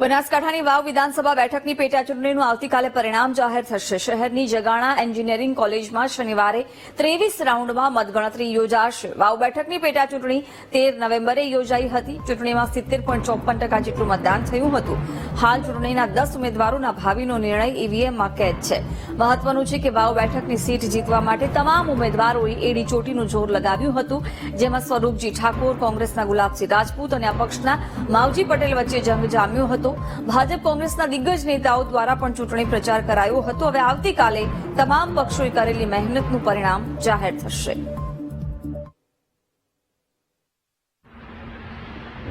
બનાસકાંઠાની વાવ વિધાનસભા બેઠકની પેટા ચૂંટણીનું આવતીકાલે પરિણામ જાહેર થશે। શહેરની જગાણા એન્જિનિયરિંગ કોલેજમાં શનિવારે 23 રાઉન્ડમાં મતગણતરી યોજાશે। વાવ બેઠકની પેટા ચૂંટણી 13 નવેમ્બરે યોજાઈ હતી। ચૂંટણીમાં 70.54% જેટલું મતદાન થયું હતું। હાલ ચૂંટણીના 10 ઉમેદવારોના ભાવિનો નિર્ણય ઈવીએમમાં કેદ છે। મહત્વનું છે કે વાવ બેઠકની સીટ જીતવા માટે તમામ ઉમેદવારોએ એડી ચોટીનું જોર લગાવ્યું હતું, જેમાં સ્વરૂપજી ઠાકોર, કોંગ્રેસના ગુલાબસિંહ રાજપૂત અને અપક્ષના માવજી પટેલ વચ્ચે જંગ જામ્યો હતો। ભાજપ કોંગ્રેસના દિગ્ગજ નેતાઓ દ્વારા પણ ચૂંટણી પ્રચાર કરાયો હતો। હવે આવતીકાલે તમામ પક્ષોએ કરેલી મહેનતનું પરિણામ જાહેર થશે।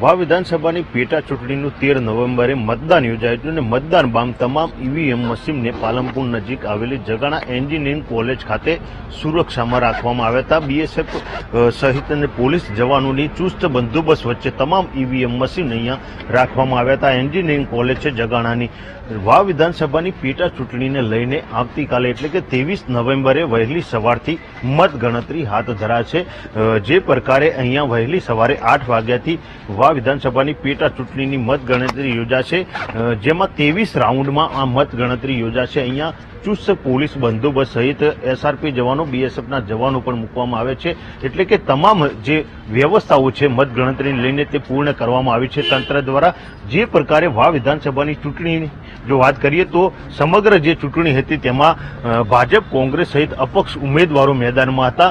વાવ વિધાનસભાની પેટા ચૂંટણીનું 13 નવેમ્બરે મતદાન યોજાયું હતું અને મતદાન બાદ તમામ ઈવીએમ મશીનને પાલનપુર નજીક આવેલી જગાણા એન્જિનિયરિંગ કોલેજ ખાતે સુરક્ષામાં રાખવામાં આવ્યા હતા। બીએસએફ સહિત અને પોલીસ જવાનોની ચુસ્ત બંદોબસ્ત વચ્ચે તમામ ઈવીએમ મશીન અહીંયા રાખવામાં આવ્યા હતા। એન્જિનિયરિંગ કોલેજ છે જગાણાની વાવ વિધાનસભાની પેટા ચૂંટણીને લઈને આવતીકાલે એટલે કે 23 નવેમ્બરે વહેલી સવારથી મતગણતરી હાથ ધરાશે। જે પ્રકારે અહીંયા વહેલી સવારે 8 વાગ્યાથી વાવ વિધાનસભાની પેટા ચૂંટણીની મતગણતરી યોજાશે, જેમાં 23 રાઉન્ડમાં આ મતગણતરી યોજાશે। અહીંયા ચુસ્ત પોલીસ બંદોબસ્ત સહિત એસઆરપી જવાનો, બીએસએફના જવાનો પણ મૂકવામાં આવે છે, એટલે કે તમામ જે વ્યવસ્થાઓ છે મતગણતરીને લઈને તે પૂર્ણ કરવામાં આવી છે તંત્ર દ્વારા। જે પ્રકારે વાવ વિધાનસભાની ચૂંટણીની જો વાત કરીએ તો સમગ્ર જે ચૂંટણી હતી તેમાં ભાજપ, કોંગ્રેસ સહિત અપક્ષ ઉમેદવારો મેદાનમાં હતા।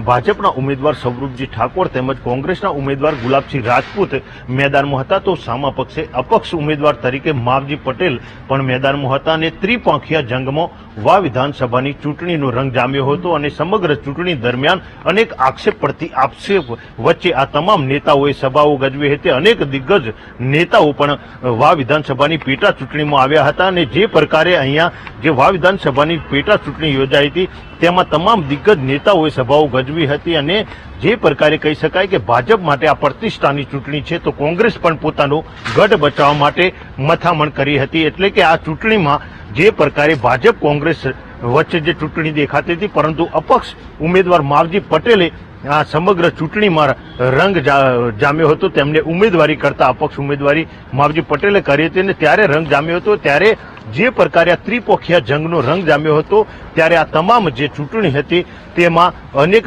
ભાજપના ઉમેદવાર સ્વરૂપજી ઠાકોર તેમજ કોંગ્રેસના ઉમેદવાર ગુલાબસિંહ રાજપૂત મેદાનમાં હતા, તો સામા પક્ષે અપક્ષ ઉમેદવાર તરીકે માવજી પટેલ પણ મેદાનમાં હતા અને ત્રિપાંખિયા જંગમાં વાવ વિધાનસભાની ચૂંટણીનો રંગ જામ્યો હતો અને સમગ્ર ચૂંટણી દરમિયાન અનેક આક્ષેપ પ્રતિ આક્ષેપ વચ્ચે આ તમામ નેતાઓએ સભાઓ ગજવી હતી। અનેક દિગ્ગજ નેતાઓ પણ વાવ વિધાનસભાની પેટા ચૂંટણીમાં આવ્યા હતા અને જે પ્રકારે અહીંયા જે વાવ વિધાનસભાની પેટા ચૂંટણી યોજાઈ હતી તેમાં તમામ દિગ્ગજ નેતાઓએ સભાઓ ગજવી હતી અને જે પ્રકારે કહી શકાય કે ભાજપ માટે આ પ્રતિષ્ઠાની ચૂંટણી છે, તો કોંગ્રેસ પણ પોતાનો ગઢ બચાવવા માટે મથામણ કરી હતી। એટલે કે આ ચૂંટણીમાં જે પ્રકારે ભાજપ કોંગ્રેસ વચ્ચે જે ચૂંટણી દેખાતી હતી, પરંતુ અપક્ષ ઉમેદવાર માવજી પટેલે આ સમગ્ર ચૂંટણીમાં રંગ જામ્યો હતો। તેમને ઉમેદવારી કરતા અપક્ષ ઉમેદવારી માવજી પટેલે કરી હતી અને ત્યારે રંગ જામ્યો હતો। ત્યારે જે પ્રકારે આ ત્રિપક્ષીય જંગનો રંગ જામ્યો હતો ત્યારે આ તમામ જે ચૂંટણી હતી તેમાં અનેક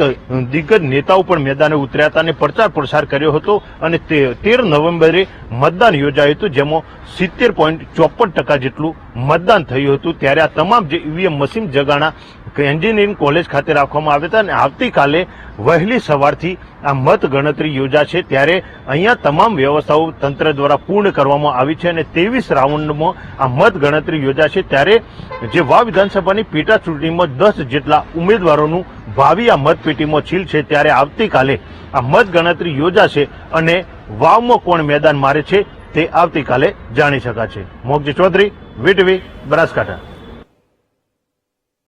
દિગ્ગજ નેતાઓ પણ મેદાને ઉતર્યા હતા અને પ્રચાર પ્રસાર કર્યો હતો અને 13 નવેમ્બરે મતદાન યોજાયું હતું, જેમાં 70.54% જેટલું મતદાન થયું હતું। ત્યારે આ તમામ જે EVM machine Jagana engineering college ખાતે રાખવામાં આવ્યા હતા અને આવતીકાલે વહેલી સવારથી આ મત ગણતરી યોજાશે। ત્યારે અહીંયા તમામ વ્યવસ્થાઓ તંત્ર દ્વારા પૂર્ણ કરવામાં આવી છે અને 23 રાઉન્ડમાં આ મત ગણતરી યોજાશે। ત્યારે જે વાવ વિધાનસભાની પેટા ચૂંટણીમાં 10 જેટલા ઉમેદવારોનું ભાવિ આ મતપેટીમાં છીલ છે, ત્યારે આવતીકાલે આ મત ગણતરી યોજાશે અને વાવમાં કોણ મેદાન મારે છે તે આવતીકાલે જાણી શકાશે। મોગજી ચૌધરી, વીટીવી, બનાસકાંઠા।